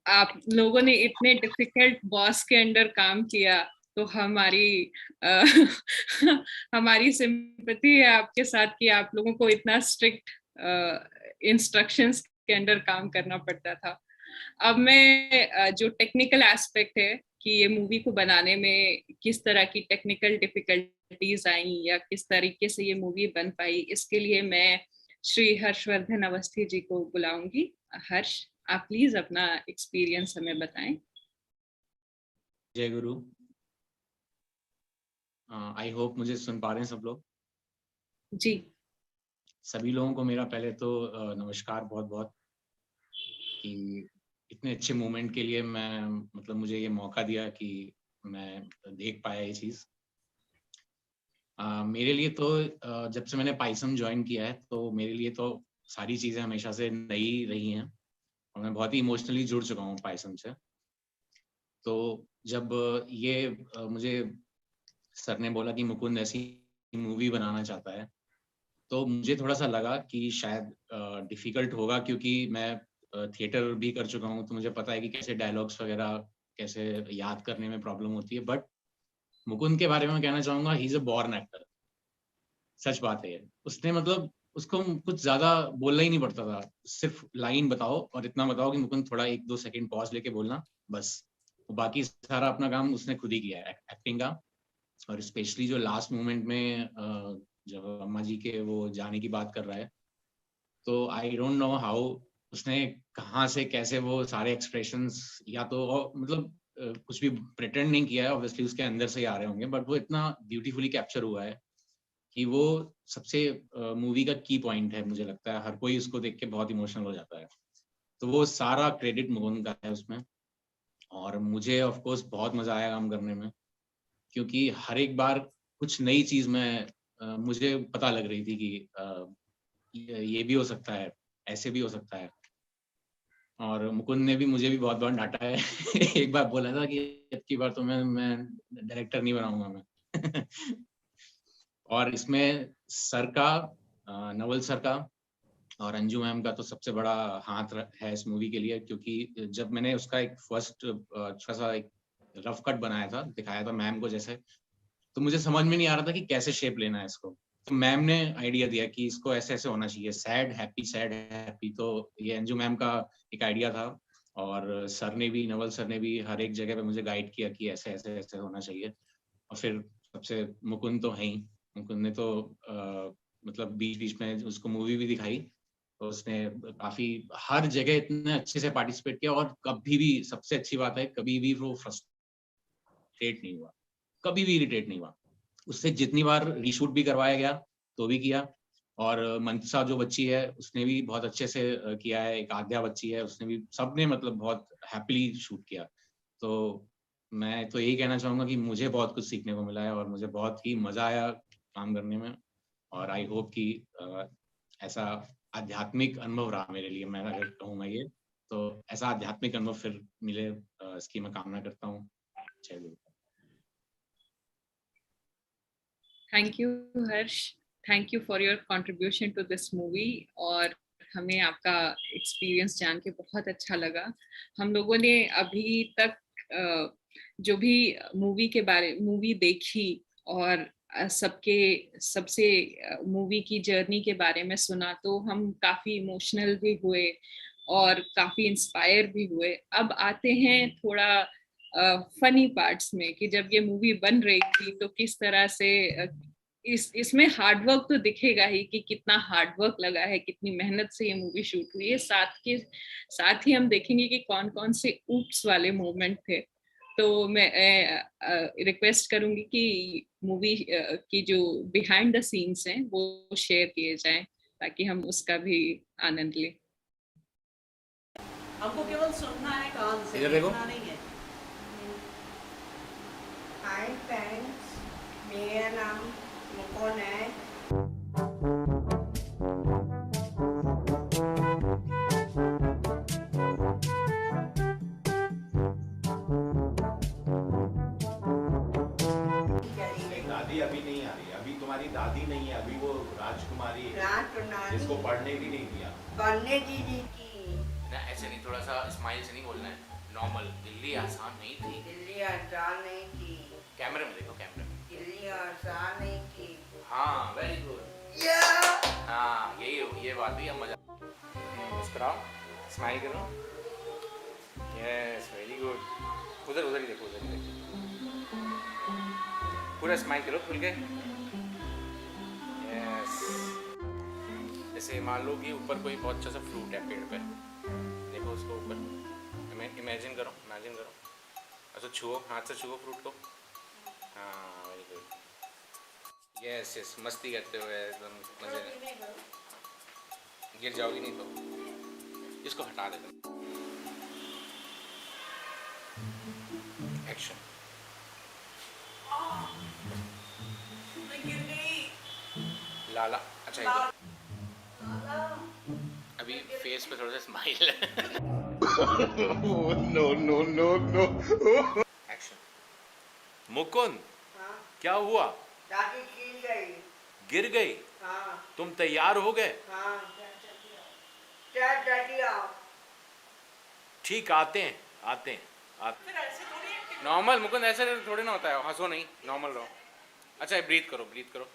आप लोगों ने इतने डिफिकल्ट बॉस के अंडर काम किया, तो हमारी हमारी सिंपैथी है आपके साथ कि आप लोगों को इतना स्ट्रिक्ट इंस्ट्रक्शंस के अंडर काम करना पड़ता था। अब मैं जो टेक्निकल एस्पेक्ट है कि ये मूवी को बनाने में किस तरह की टेक्निकल डिफिकल्टीज आई या किस तरीके से ये मूवी बन पाई, इसके लिए मैं श्री हर्षवर्धन अवस्थी जी को बुलाऊंगी। हर्ष, आप प्लीज अपना एक्सपीरियंस हमें बताएं। जय गुरु। आई होप मुझे सुन पा रहे हैं सब लोग। जी, सभी लोगों को मेरा पहले तो नमस्कार बहुत बहुत, कि इतने अच्छे मोमेंट के लिए मैं मतलब मुझे ये मौका दिया कि मैं देख पाया ये चीज़। मेरे लिए तो जब से मैंने पाइसम ज्वाइन किया है तो मेरे लिए तो सारी चीज़ें हमेशा से नई रही हैं और मैं बहुत ही इमोशनली जुड़ चुका हूँ पाइसम से। तो जब ये मुझे सर ने बोला कि मुकुंद ऐसी मूवी बनाना चाहता है, तो मुझे थोड़ा सा लगा कि शायद डिफिकल्ट होगा, क्योंकि मैं थिएटर भी कर चुका हूँ, तो मुझे पता है कि कैसे डायलॉग्स वगैरह कैसे याद करने में प्रॉब्लम होती है। बट मुकुंद के बारे में कहना चाहूँगा, he is a born actor. सच बात है। उसने मतलब उसको कुछ ज्यादा बोलना ही नहीं पड़ता था, सिर्फ लाइन बताओ और इतना बताओ कि मुकुंद थोड़ा 1-2 सेकंड पॉज लेके बोलना, बस। बाकी सारा अपना काम उसने खुद ही किया है एक्टिंग का। और स्पेशली जो लास्ट मोमेंट में जब अम्मा जी के वो जाने की बात कर रहा है, तो आई डोंट नो हाउ उसने कहाँ से कैसे वो सारे एक्सप्रेशंस, या तो मतलब कुछ भी प्रिटेंड नहीं किया है, ऑब्वियसली उसके अंदर से ही आ रहे होंगे, बट वो इतना ब्यूटीफुली कैप्चर हुआ है कि वो सबसे मूवी का की पॉइंट है। मुझे लगता है हर कोई उसको देख के बहुत इमोशनल हो जाता है। तो वो सारा क्रेडिट मुकुंद का है उसमें। और मुझे ऑफ कोर्स बहुत मजा आया काम करने में, क्योंकि हर एक बार कुछ नई चीज में मुझे पता लग रही थी कि ये भी हो सकता है, ऐसे भी हो सकता है। और मुकुंद ने भी मुझे भी बहुत बार डांटा है। एक बार बोला था कि अब की बार तो मैं डायरेक्टर नहीं बनाऊंगा मैं। और इसमें सर का, नवल सर का और अंजू मैम का तो सबसे बड़ा हाथ है इस मूवी के लिए, क्योंकि जब मैंने उसका एक फर्स्ट अच्छा सा एक रफ कट बनाया था, दिखाया था मैम को जैसे, तो मुझे समझ में नहीं आ रहा था कि कैसे शेप लेना है इसको। तो मैम ने आइडिया दिया कि इसको ऐसे ऐसे होना चाहिए, सैड हैप्पी। तो ये अंजू मैम का एक आइडिया था, और सर ने भी, नवल सर ने भी हर एक जगह पे मुझे गाइड किया कि ऐसे ऐसे ऐसे होना चाहिए। और फिर सबसे मुकुंद तो है ही, मुकुंद ने तो मतलब बीच बीच में उसको मूवी भी दिखाई, तो उसने काफी हर जगह इतने अच्छे से पार्टिसिपेट किया, और कभी भी, सबसे अच्छी बात है, कभी भी वो फ्रस्ट्रेट नहीं हुआ, कभी भी इरिटेट नहीं हुआ। उससे जितनी बार रीशूट भी करवाया गया तो भी किया। और मंत्सा जो बच्ची है उसने भी बहुत अच्छे से किया है, एक आद्या बच्ची है, उसने भी, सबने मतलब बहुत हैप्पीली शूट किया। तो मैं तो यही कहना चाहूंगा कि मुझे बहुत कुछ सीखने को मिला है और मुझे बहुत ही मजा आया काम करने में। और आई होप कि ऐसा आध्यात्मिक अनुभव रहा मेरे लिए, मैं अगर कहूँगा ये, तो ऐसा आध्यात्मिक अनुभव फिर मिले, इसकी मैं कामना करता हूँ। जय गुरु। Thank you Harsh, thank you for your contribution to this movie. और हमें आपका एक्सपीरियंस जान के बहुत अच्छा लगा। हम लोगों ने अभी तक जो भी मूवी देखी और सबसे मूवी की जर्नी के बारे में सुना, तो हम काफी इमोशनल भी हुए और काफी इंस्पायर भी हुए। अब आते हैं थोड़ा फनी पार्ट्स में, कि जब ये मूवी बन रही थी तो किस तरह से इसमें हार्डवर्क तो दिखेगा ही कि कितना हार्डवर्क लगा है, कितनी मेहनत से ये मूवी शूट हुई है। साथ ही हम देखेंगे कि कौन कौन से ऊप्स वाले मोमेंट थे। तो मैं रिक्वेस्ट करूंगी कि मूवी की जो बिहाइंड द सीन्स हैं वो शेयर किए जाएं, ताकि हम उसका भी आनंद लें। हमको केवल सुनना है, कान से इधर देखो। देखना नहीं है। हाय फ्रेंड्स, मेरा नाम मुकुंद है। दादी अभी नहीं आ रही, अभी तुम्हारी दादी नहीं है, अभी वो राजकुमारी है, जिसको पढ़ने भी नहीं दिया। पढ़ने दी थी। ना ऐसे नहीं, थोड़ा सा स्माइल से नहीं बोलना है। नॉर्मल। दिल्ली आसान नहीं थी। दिल्ली आसान नहीं थी। कैमरे में देखो, कैमरे में। दिल्ली आसान नहीं थी। हाँ, वेरी गुड। हाँ, यही ये बात भी, अब मजा। मुस्कुराओ, स्माइल करो। Yes, very good. उधर उधर ही देखो, उधर ही देखो। पूरा स्माइल करो खुल के। यस। जैसे मान लो कि ऊपर कोई बहुत अच्छा सा फ्रूट है पेड़ पे, देखो उसको ऊपर, इमेजिन करो, इमेजिन करो। अच्छा छुओ, हाथ से छुओ फ्रूट को। हाँ, वेरी गुड। यस यस, मस्ती करते हुए एकदम मजे में। गिर जाओगी नहीं तो। इसको हटा दे। एक्शन। लाला, अच्छा इधर। अभी फेस पे थोड़ा सा स्माइल है। No no no no. Action. Mukund, हाँ, क्या हुआ? दादी गिर गई? हाँ तुम तैयार हो गए? हाँ। क्या दादी आओ। ठीक, आते हैं आते हैं आते। नॉर्मल मुकुंद, ऐसे थोड़ी ना होता है, हंसो नहीं, नॉर्मल रहो। अच्छा ब्रीथ करो, ब्रीथ करो।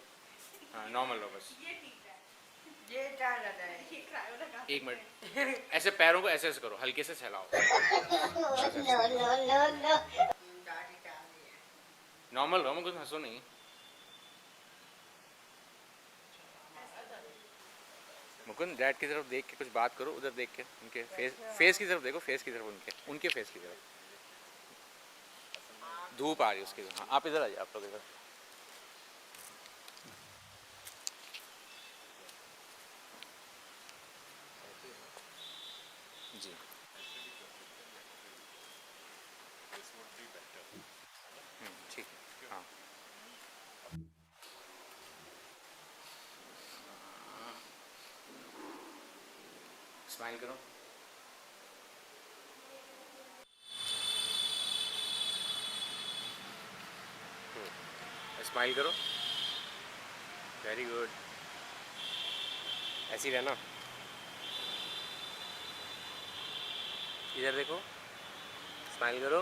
हाँ, नॉर्मल रहो बस। ये क्या लगा है? एक मिनट, ऐसे पैरों को ऐसे ऐसे करो, हल्के से सहलाओ। दादी क्या है? नॉर्मल रहो मुकुंद, हंसो नहीं। मुकुंद, डैड की तरफ देख के कुछ बात करो, उधर देख के, उनके फेस की तरफ देखो, फेस की तरफ, उनके फेस की तरफ। धूप आ रही है उसकी तरफ। हाँ, आप इधर आइए, आप लोग इधर। जी ठीक है। हाँ, स्माइल करो। स्माइल करो, वेरी गुड। ऐसे ही रहना। इधर देखो, स्माइल करो।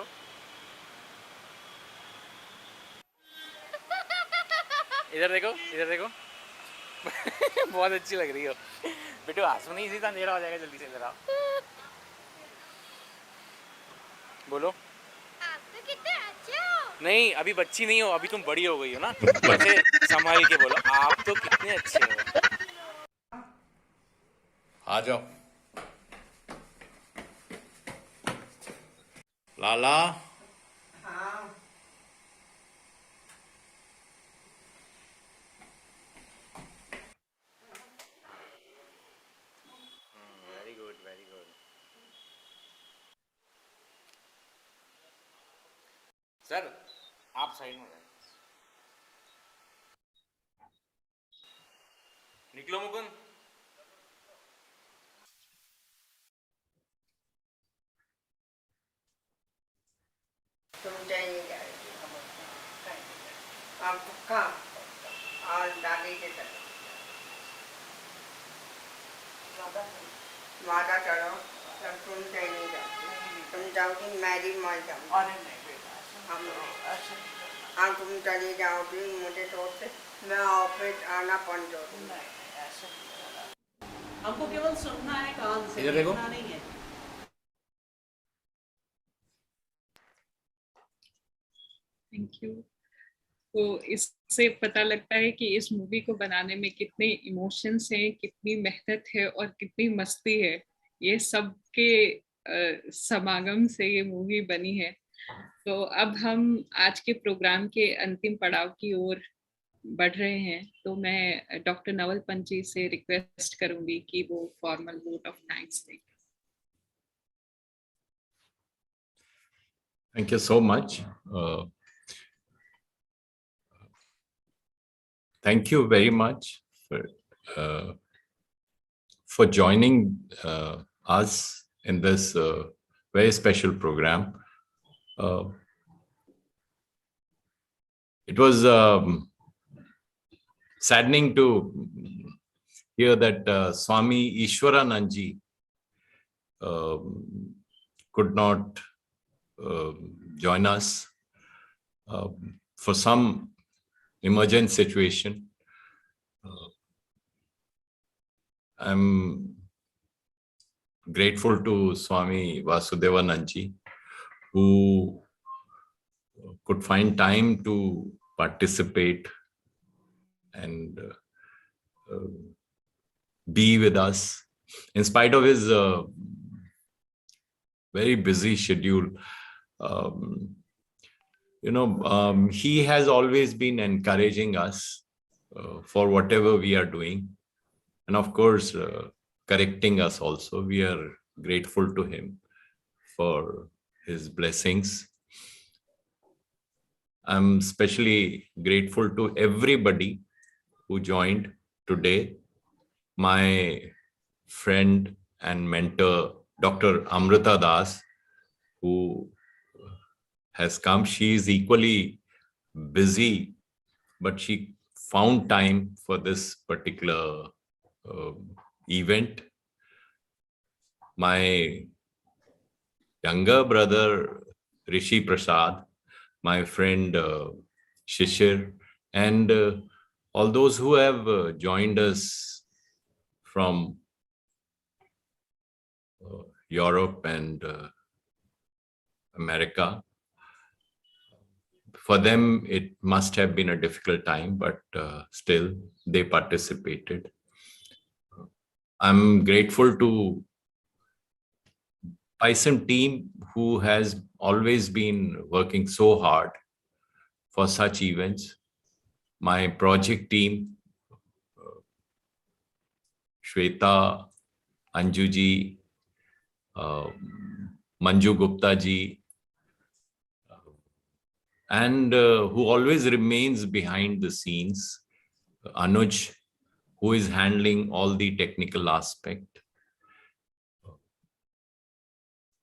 इधर देखो, इधर देखो। बहुत अच्छी लग रही हो बेटू। आंसू नहीं, इसी तरह अंधेरा हो जाएगा, जल्दी से इधर आओ। बोलो। आप तो कितने अच्छे हो। नहीं, अभी बच्ची नहीं हो, अभी तुम बड़ी हो गई हो ना, वैसे संभाल के बोलो, आप तो कितने अच्छे हो। आ जाओ लाला। हाँ very good, very good. Sir, आप साइड में जाए। निकलो मुकुंद। तुम जाइए आप पक्का और दादी के तरफ माता चलो, तब तुम नहीं जाओगी। तुम जाओगी, मैं भी मर जाऊंगी। हम हाँ, तुम चली जाओगी मुझे तो से मैं ऑफिस आना बंद हो दूंगा। हमको केवल सुनना है कान से, इधर देखो। देखना नहीं है। Thank you. तो इससे पता लगता है कि इस मूवी को बनाने में कितने इमोशंस हैं, कितनी मेहनत है और कितनी मस्ती है। ये सब के समागम से ये मूवी बनी है। तो अब हम आज के प्रोग्राम के अंतिम पड़ाव की ओर बढ़ रहे हैं। तो मैं डॉक्टर नवल पंत जी से रिक्वेस्ट करूंगी कि वो फॉर्मल वोट ऑफ थैंक्स दें। Thank you so much. Thank you very much for joining us in this very special program. It was saddening to hear that Swami Ishwaranand ji could not join us for some emergent situation. I'm grateful to Swami Vasudevanandji, who could find time to participate and be with us in spite of his very busy schedule. He has always been encouraging us for whatever we are doing, and of course correcting us also. We are grateful to him for his blessings. I'm especially grateful to everybody who joined today. My friend and mentor, Dr. Amrita Das, who has come. She is equally busy, but she found time for this particular event. My younger brother, Rishi Prasad, my friend Shishir, and all those who have joined us from Europe and America. For them, it must have been a difficult time, but still they participated. I'm grateful to PISM team, who has always been working so hard for such events. My project team, Shweta, Anjuji, Manju Gupta ji, and who always remains behind the scenes, Anuj, who is handling all the technical aspect.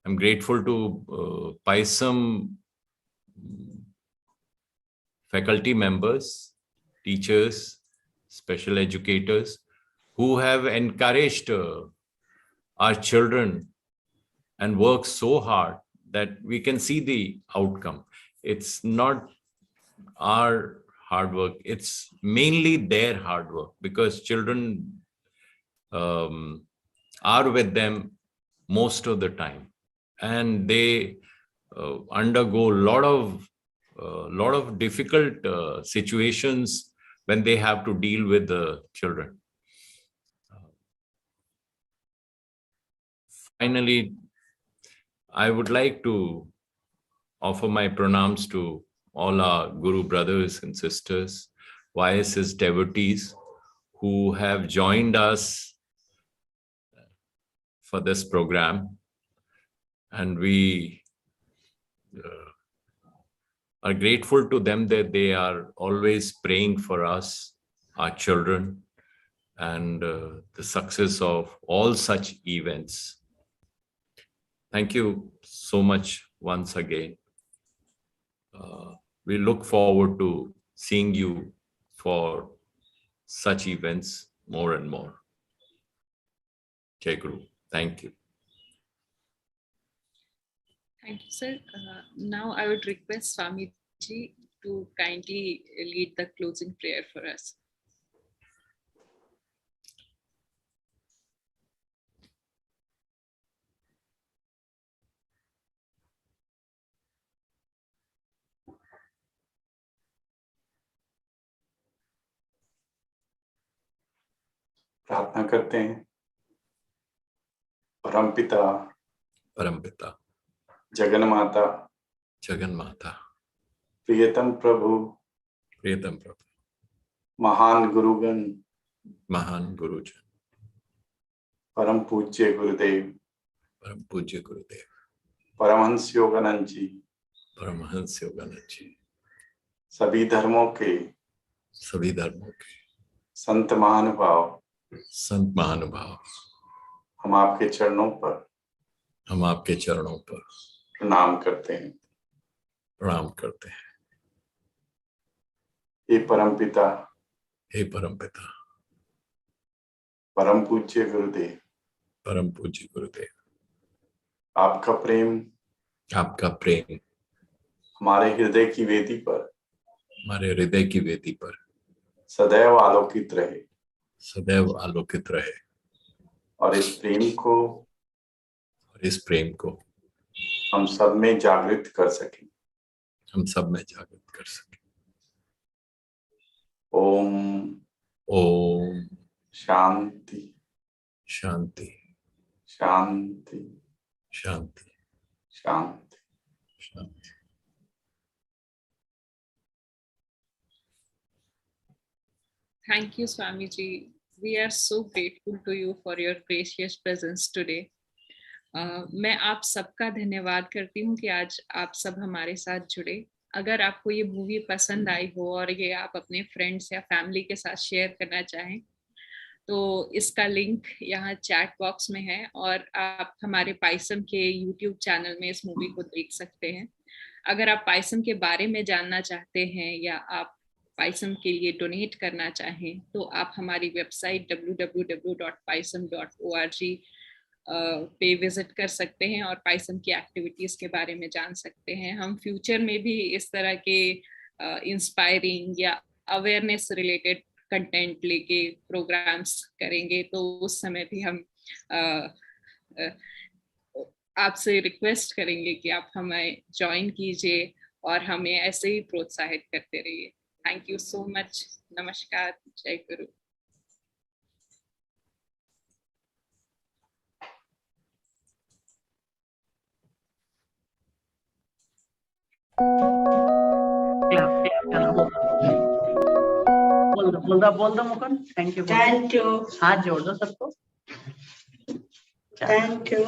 I'm grateful to PISM faculty members, teachers, special educators, who have encouraged our children and worked so hard that we can see the outcome. It's not our hard work, it's mainly their hard work, because children are with them most of the time, and they undergo a lot of difficult situations when they have to deal with the children. Finally, I would like to offer my pranams to all our Guru brothers and sisters, YSS devotees who have joined us for this program. And we are grateful to them that they are always praying for us, our children, and the success of all such events. Thank you so much once again. We look forward to seeing you for such events more and more. Jai Guru. Thank you. Thank you, sir. Now I would request Swami ji to kindly lead the closing prayer for us. प्रार्थना करते हैं। परमपिता जगन माता प्रियतम प्रभु महान गुरुगण परम पूज्य गुरुदेव परमहंस योगानंद जी सभी धर्मों के संत महानुभाव हम आपके चरणों पर प्रणाम करते हैं। हे परमपिता परम पूज्य गुरुदेव, आपका प्रेम आपका प्रेम हमारे हृदय की वेदी पर हमारे हृदय की वेदी पर सदैव आलोकित रहे, सदैव आलोकित रहे, और इस प्रेम को हम सब में जागृत कर सकें। ओम ओम शांति शांति शांति शांति शांति। शांति। Thank you, Swamiji. We are so grateful to you for your gracious presence today. मैं आप सबका धन्यवाद करती हूँ कि आज आप सब हमारे साथ जुड़े। अगर आपको ये मूवी पसंद आई हो और ये आप अपने फ्रेंड्स या फैमिली के साथ शेयर करना चाहें तो इसका लिंक यहाँ चैट बॉक्स में है, और आप हमारे पाइसम के यूट्यूब चैनल में इस मूवी को देख सकते हैं। अगर आप पाइसम के बारे में जानना चाहते हैं या आप पाइसम के लिए डोनेट करना चाहें तो आप हमारी वेबसाइट www.paisam.org पे विजिट कर सकते हैं और पाइसम की एक्टिविटीज के बारे में जान सकते हैं। हम फ्यूचर में भी इस तरह के इंस्पायरिंग या अवेयरनेस रिलेटेड कंटेंट लेके प्रोग्राम्स करेंगे, तो उस समय भी हम आपसे रिक्वेस्ट करेंगे कि आप हमें ज्वाइन कीजिए और हमें ऐसे ही प्रोत्साहित करते रहिए। Thank you so much. नमस्कार। जय गुरु। बोल दो मुकुंद। Thank you. हाथ जोड़ दो सबको। Thank you.